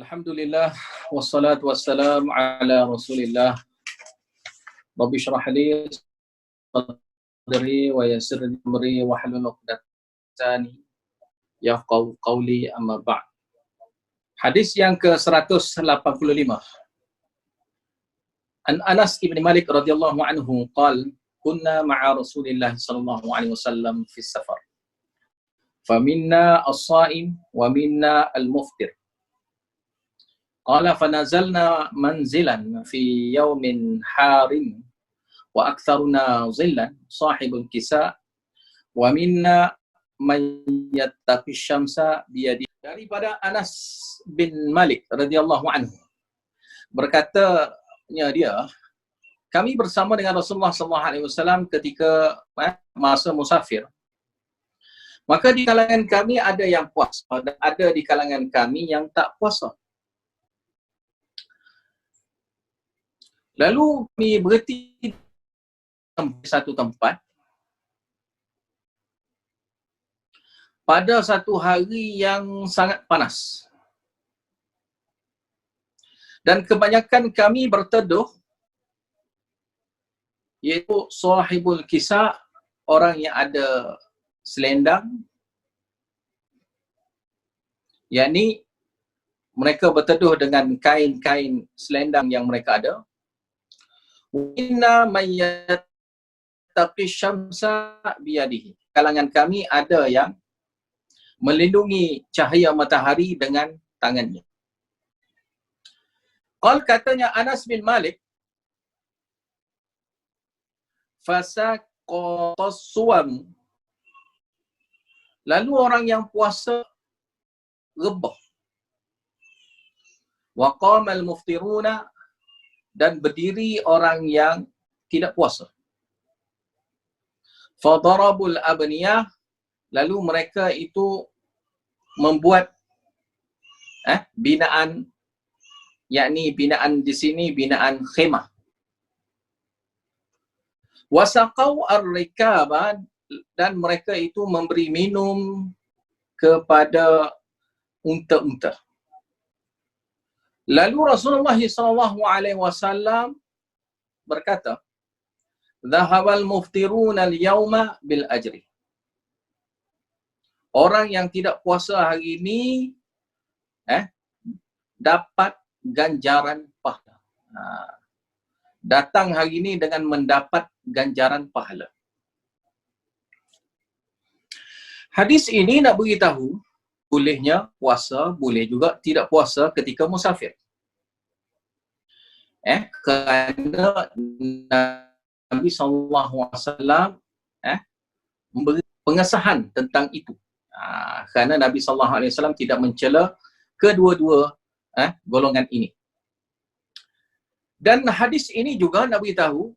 Alhamdulillah wassalatu wassalam ala Rasulillah. Rabbi shrah li sadri wa yassir li amri wa hlul 'uqdatam yafqahu qawli, amma ba'd. Hadis yang ke-185. An Anas ibn Malik radhiyallahu anhu qala kunna ma'a Rasulillah sallallahu alaihi wasallam fi safar. Faminna as-sha'im wa minna al-muftir. Qala fanazalna manzilan fi yawmin harin wa aktharuna zillan sahibul kisa wa minna man yattaqi syamsa biyadi. Daripada Anas bin Malik radhiyallahu anhu, berkatanya dia, kami bersama dengan Rasulullah sallallahu alaihi wasallam ketika masa musafir. Maka di kalangan kami ada yang puasa dan ada di kalangan kami yang tak puasa. Lalu kami berhenti di satu tempat pada satu hari yang sangat panas. Dan kebanyakan kami berteduh, iaitu sahibul kisa, orang yang ada selendang, yakni mereka berteduh dengan kain-kain selendang yang mereka ada. Inna man yattaqi syamsa biyadihi. Kalangan kami ada yang melindungi cahaya matahari dengan tangannya. Katanya Anas bin Malik, fasaqatas suwam. Lalu orang yang puasa rebah. Wa qamal muftiruna, dan berdiri orang yang tidak puasa. Fadarabul abniyah, lalu mereka itu membuat binaan, yakni binaan di sini binaan khemah. Wasaqau ar-rikaba, dan mereka itu memberi minum kepada unta-unta. Lalu Rasulullah SAW berkata, "Dhahabal muftiruna al-yawma bil ajri." Orang yang tidak puasa hari ini dapat ganjaran pahala. Datang hari ini dengan mendapat ganjaran pahala. Hadis ini nak beritahu bolehnya puasa, boleh juga tidak puasa ketika musafir. Kerana Nabi SAW memberi pengesahan tentang itu. Kerana Nabi SAW tidak mencela kedua-dua golongan ini. Dan hadis ini juga nak beritahu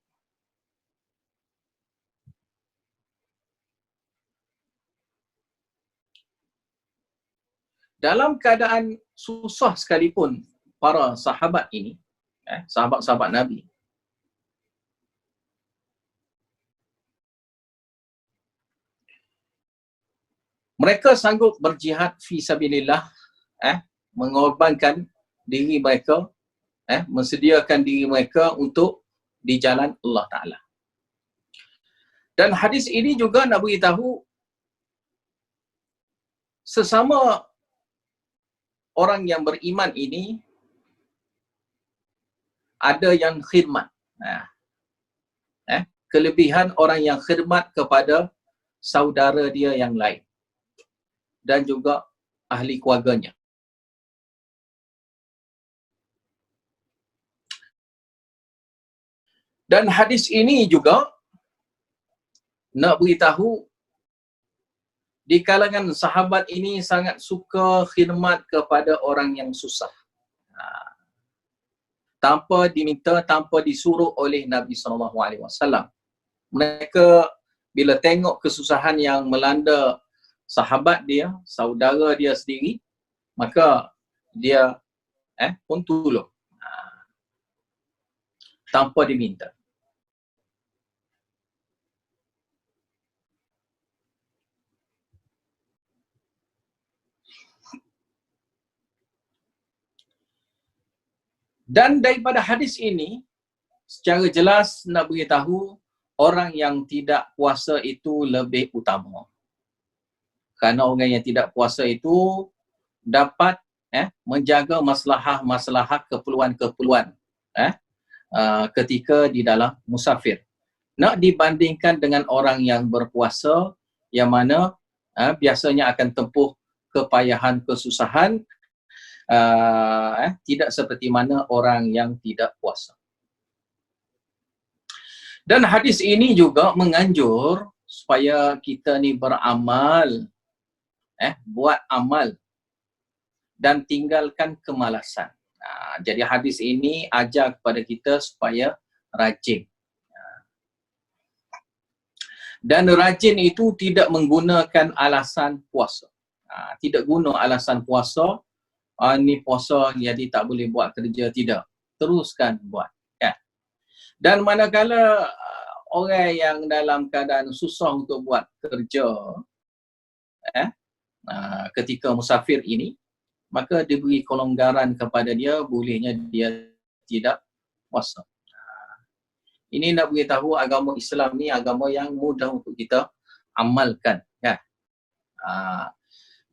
dalam keadaan susah sekalipun para sahabat ini, sahabat-sahabat Nabi, mereka sanggup berjihad fi sabilillah, mengorbankan diri mereka, mensediakan diri mereka untuk di jalan Allah Ta'ala. Dan hadis ini juga nak beritahu sesama orang yang beriman ini ada yang khidmat. Kelebihan orang yang khidmat kepada saudara dia yang lain dan juga ahli keluarganya. Dan hadis ini juga nak beritahu di kalangan sahabat ini sangat suka khidmat kepada orang yang susah. Tanpa diminta, tanpa disuruh oleh Nabi SAW. Mereka bila tengok kesusahan yang melanda sahabat dia, saudara dia sendiri, maka dia pun tolong. Tanpa diminta. Dan daripada hadis ini secara jelas nak beritahu orang yang tidak puasa itu lebih utama. Kerana orang yang tidak puasa itu dapat menjaga masalah-masalah keperluan-keperluan ketika di dalam musafir. Nak dibandingkan dengan orang yang berpuasa yang mana biasanya akan tempuh kepayahan, kesusahan, tidak seperti mana orang yang tidak puasa. Dan hadis ini juga menganjur supaya kita ni beramal, buat amal dan tinggalkan kemalasan. Jadi hadis ini ajar kepada kita supaya rajin. Dan rajin itu tidak menggunakan alasan puasa. Tidak guna alasan puasa, ni puasa jadi tak boleh buat kerja, tidak. Teruskan buat. Dan manakala orang yang dalam keadaan susah untuk buat kerja ketika musafir ini, maka diberi kelonggaran kepada dia, bolehnya dia tidak puasa. Ini nak beritahu agama Islam ni agama yang mudah untuk kita amalkan.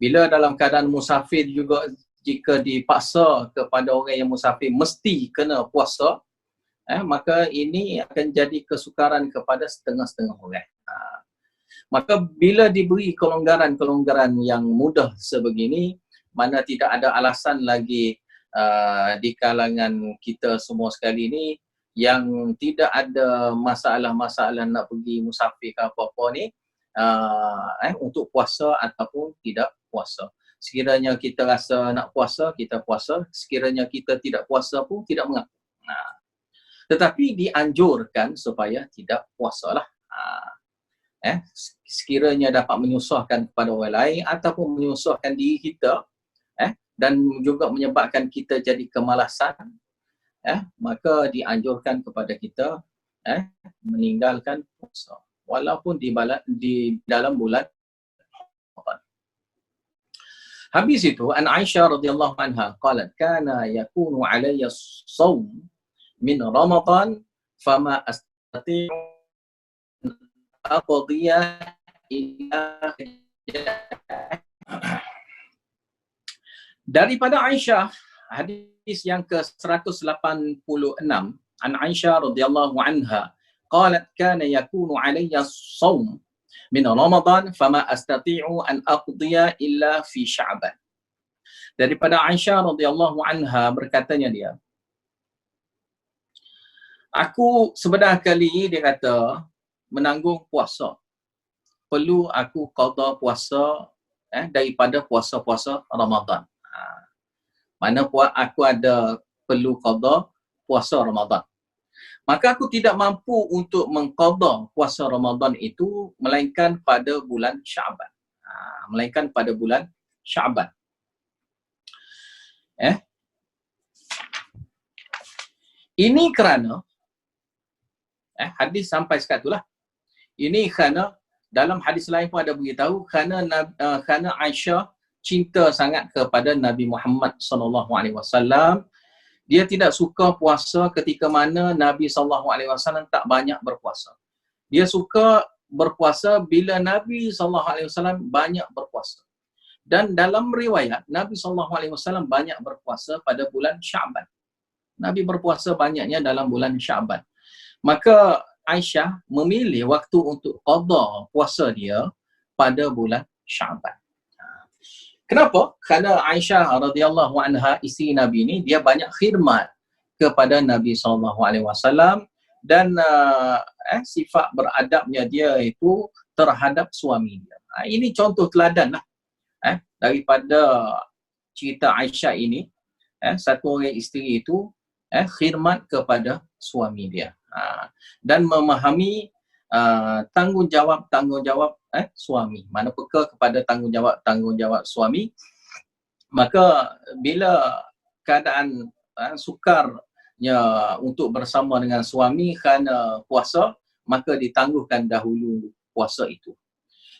Bila dalam keadaan musafir juga, jika dipaksa kepada orang yang musafir mesti kena puasa, maka ini akan jadi kesukaran kepada setengah-setengah orang. Maka bila diberi kelonggaran-kelonggaran yang mudah sebegini, mana tidak ada alasan lagi di kalangan kita semua sekali ini yang tidak ada masalah-masalah nak pergi musafir ke apa-apa ni untuk puasa ataupun tidak puasa. Sekiranya kita rasa nak puasa, kita puasa. Sekiranya kita tidak puasa pun tidak mengapa. Tetapi dianjurkan supaya tidak puasalah. Sekiranya dapat menyusahkan kepada orang lain ataupun menyusahkan diri kita, dan juga menyebabkan kita jadi kemalasan, maka dianjurkan kepada kita meninggalkan puasa walaupun di dalam bulan Ramadan. Habis itu an Aisyah radhiyallahu anha qalat kana yakunu alayya shaum min Ramadan fama astati'u aqdiya ila daripada Aisyah, hadis yang ke-186, an Aisyah radhiyallahu anha qalat kana yakunu alayya shaum min Ramadan fama astati'u an aqdiya illa fi Sya'ban. Daripada Aisyah radhiyallahu anha berkatanya dia, aku sebenar kali dia kata menanggung puasa. Perlu aku qada puasa daripada puasa-puasa Ramadan. Mana aku ada perlu qada puasa Ramadan. Maka aku tidak mampu untuk mengqada puasa Ramadan itu melainkan pada bulan Sya'ban. Melainkan pada bulan Sya'ban. Ini kerana hadis sampai sekat itulah. Ini kerana dalam hadis lain pun ada beritahu kerana Aisyah cinta sangat kepada Nabi Muhammad SAW. Dia tidak suka puasa ketika mana Nabi SAW tak banyak berpuasa. Dia suka berpuasa bila Nabi SAW banyak berpuasa. Dan dalam riwayat, Nabi SAW banyak berpuasa pada bulan Sya'ban. Nabi berpuasa banyaknya dalam bulan Sya'ban. Maka Aisyah memilih waktu untuk qada puasa dia pada bulan Sya'ban. Kenapa? Kerana Aisyah radhiyallahu anha, isteri Nabi ni, dia banyak khidmat kepada Nabi SAW dan sifat beradabnya dia itu terhadap suami dia. Ini contoh teladan lah daripada cerita Aisyah ini. Satu orang isteri itu khidmat kepada suami dia dan memahami tanggungjawab suami. Mana peka kepada tanggungjawab suami, maka bila keadaan sukarnya untuk bersama dengan suami kerana puasa, maka ditangguhkan dahulu puasa itu.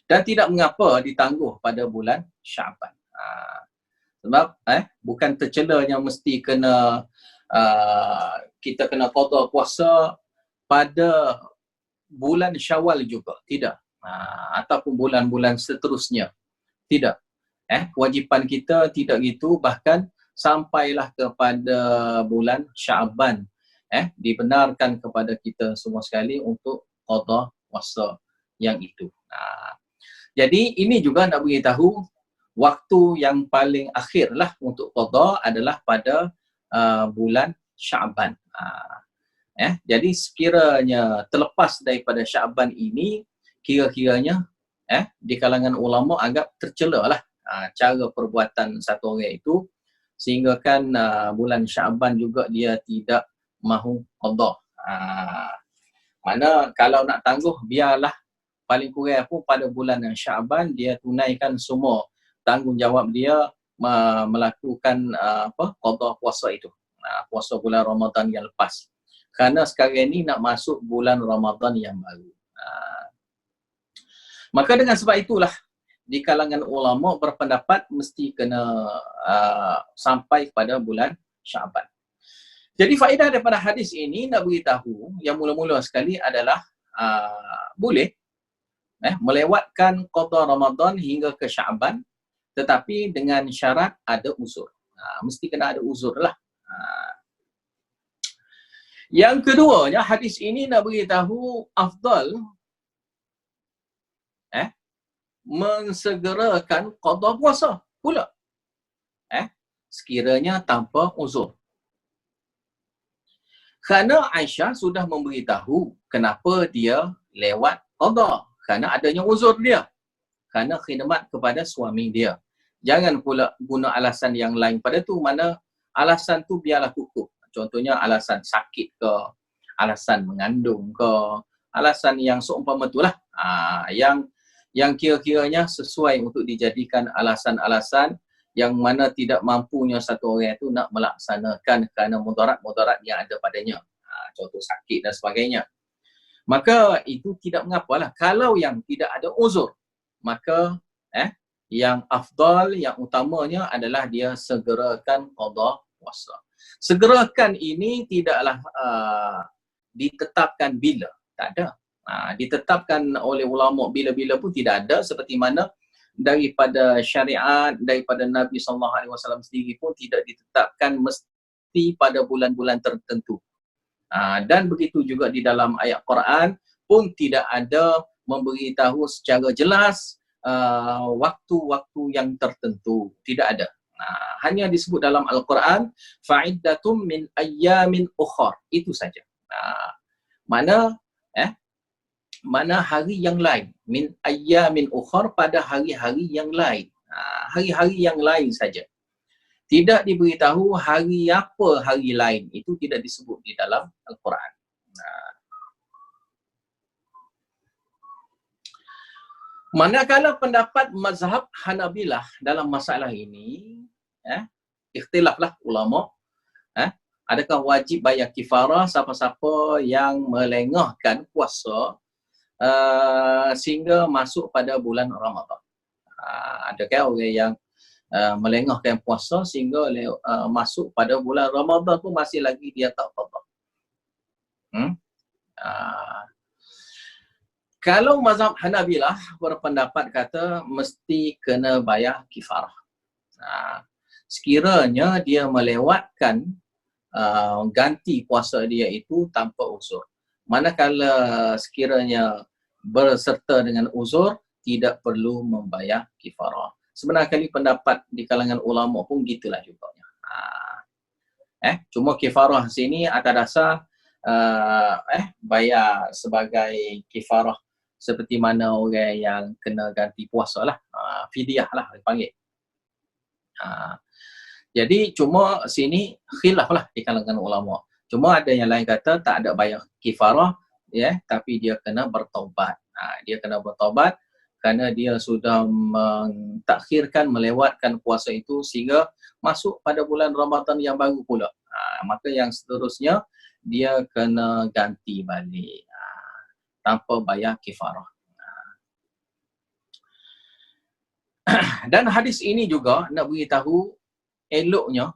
Dan tidak mengapa ditangguh pada bulan Sya'ban. Sebab bukan tercelanya mesti kena kita kena qada puasa pada bulan Syawal juga, tidak. Ataupun bulan-bulan seterusnya, tidak. Kewajipan kita tidak gitu, bahkan sampailah kepada bulan Syaban, dibenarkan kepada kita semua sekali untuk qada puasa yang itu. Jadi ini juga nak beritahu waktu yang paling akhir lah untuk qada adalah pada bulan Syaban. Jadi sekiranya terlepas daripada Syaban ini, kira-kiranya di kalangan ulama anggap tercela lah cara perbuatan satu orang itu, sehingga kan bulan Syaban juga dia tidak mahu qada. Mana kalau nak tangguh, biarlah paling kurang pun pada bulan Syaban dia tunaikan semua tanggungjawab dia melakukan qada puasa itu, puasa bulan Ramadan yang lepas. Kerana sekarang ini nak masuk bulan Ramadan yang baru. Maka dengan sebab itulah di kalangan ulama berpendapat mesti kena sampai pada bulan Syaban. Jadi faedah daripada hadis ini nak beritahu yang mula-mula sekali adalah boleh melewatkan qada Ramadan hingga ke Syaban, tetapi dengan syarat ada uzur. Mesti kena ada uzur lah. Yang keduanya, hadis ini nak beritahu afdal mensegerakan qada puasa pula, sekiranya tanpa uzur. Kerana Aisyah sudah memberitahu kenapa dia lewat qada, kerana adanya uzur dia, kerana khidmat kepada suami dia. Jangan pula guna alasan yang lain pada tu, mana alasan tu biarlah kukuh. Contohnya alasan sakit ke, alasan mengandung ke, alasan yang seumpama itulah, yang kira-kiranya sesuai untuk dijadikan alasan-alasan yang mana tidak mampunya satu orang itu nak melaksanakan kerana mudarat-mudarat yang ada padanya. Contoh sakit dan sebagainya. Maka itu tidak mengapalah. Kalau yang tidak ada uzur, maka yang afdal, yang utamanya adalah dia segerakan qada puasa. Segerakan ini tidaklah ditetapkan bila, tak ada. Ditetapkan oleh ulama bila-bila pun tidak ada, seperti mana daripada syariat, daripada Nabi SAW sendiri pun tidak ditetapkan mesti pada bulan-bulan tertentu. Dan begitu juga di dalam ayat Quran pun tidak ada memberitahu secara jelas waktu-waktu yang tertentu, tidak ada. Hanya disebut dalam Al-Quran fa'iddatum min ayyamin ukhar, itu saja. Mana hari yang lain, min ayyamin ukhar, pada hari-hari yang lain, hari-hari yang lain saja. Tidak diberitahu hari apa hari lain, itu tidak disebut di dalam Al-Quran. Manakala pendapat mazhab Hanabilah dalam masalah ini, ikhtilaflah ulama, adakah wajib bayar kifarah siapa-siapa yang melengahkan puasa sehingga masuk pada bulan Ramadan. Adakah orang yang melengahkan puasa sehingga masuk pada bulan Ramadan pun masih lagi dia tak qada? Kalau mazhab Hanabilah berpendapat kata mesti kena bayar kifarah. Sekiranya dia melewatkan ganti puasa dia itu tanpa uzur. Manakala sekiranya berserta dengan uzur, tidak perlu membayar kifarah. Sebenarnya kali pendapat di kalangan ulama pun gitulah juga. Cuma kifarah sini atas dasar bayar sebagai kifarah seperti mana orang yang kena ganti puasa lah, fidyah lah dipanggil. Jadi cuma sini khilaf lah di kalangan ulama. Cuma ada yang lain kata tak ada bayar kifarah, tapi dia kena bertaubat. Dia kena bertaubat kerana dia sudah mentakhirkan, melewatkan puasa itu sehingga masuk pada bulan Ramadan yang baru pula. Maka yang seterusnya dia kena ganti balik tanpa bayar kifarah. Dan hadis ini juga nak beritahu eloknya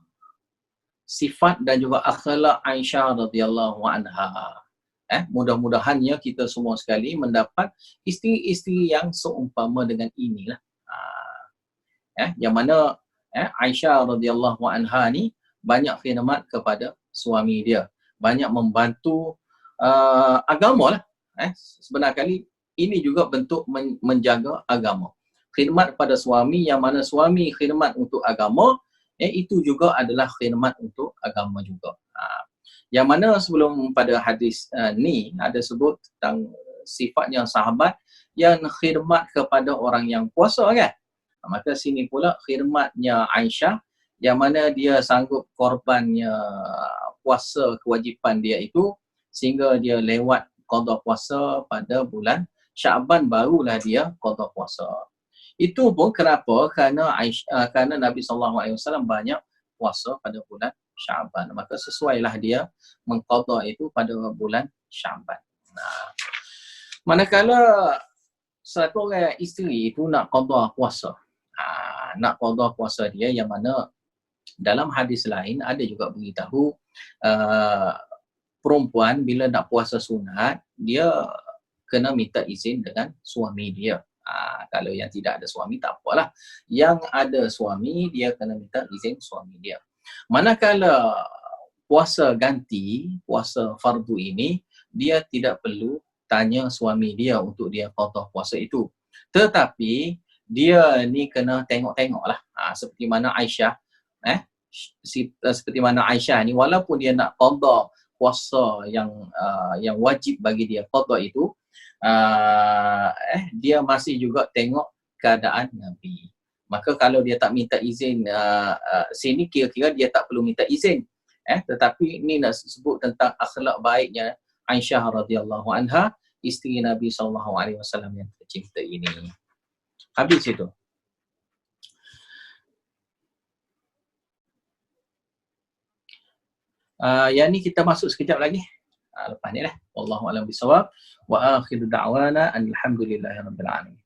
sifat dan juga akhlak Aisyah radhiyallahu anha. Mudah-mudahannya kita semua sekali mendapat isteri-isteri yang seumpama dengan inilah. Yang mana Aisyah radhiyallahu anha ni banyak khidmat kepada suami dia, banyak membantu agama lah. Sebenarnya kali ini juga bentuk menjaga agama. Khidmat pada suami, yang mana suami khidmat untuk agama, itu juga adalah khidmat untuk agama juga. Yang mana sebelum pada hadis ni ada sebut tentang sifatnya sahabat yang khidmat kepada orang yang puasa kan. Maka sini pula khidmatnya Aisyah yang mana dia sanggup korbannya puasa kewajipan dia itu sehingga dia lewat qada puasa pada bulan Syaban, barulah dia qada puasa. Itu pun kenapa? Kerana Nabi SAW banyak puasa pada bulan Syaban. Maka sesuailah dia mengqada itu pada bulan Syaban. Manakala satu orang isteri itu nak qada puasa, nak qada puasa dia, yang mana dalam hadis lain ada juga beritahu perempuan bila nak puasa sunat dia kena minta izin dengan suami dia. Kalau yang tidak ada suami tak apalah, yang ada suami dia kena minta izin suami dia. Manakala puasa ganti, puasa fardu ini, dia tidak perlu tanya suami dia untuk dia qada puasa itu, tetapi dia ni kena tengok-tengok lah. Seperti mana Aisyah, seperti mana Aisyah ni, walaupun dia nak qada puasa yang wajib bagi dia qada itu, dia masih juga tengok keadaan Nabi. Maka kalau dia tak minta izin, sini kira-kira dia tak perlu minta izin. Tetapi ini nak sebut tentang akhlak baiknya Aisyah radhiyallahu anha, isteri Nabi SAW yang tercinta ini. Habis itu. Yang ni kita masuk sekejap lagi. Lepas ni lah. Wallahu a'lam bishawab. Wa akhiru da'wana alhamdulillahirabbil alamin.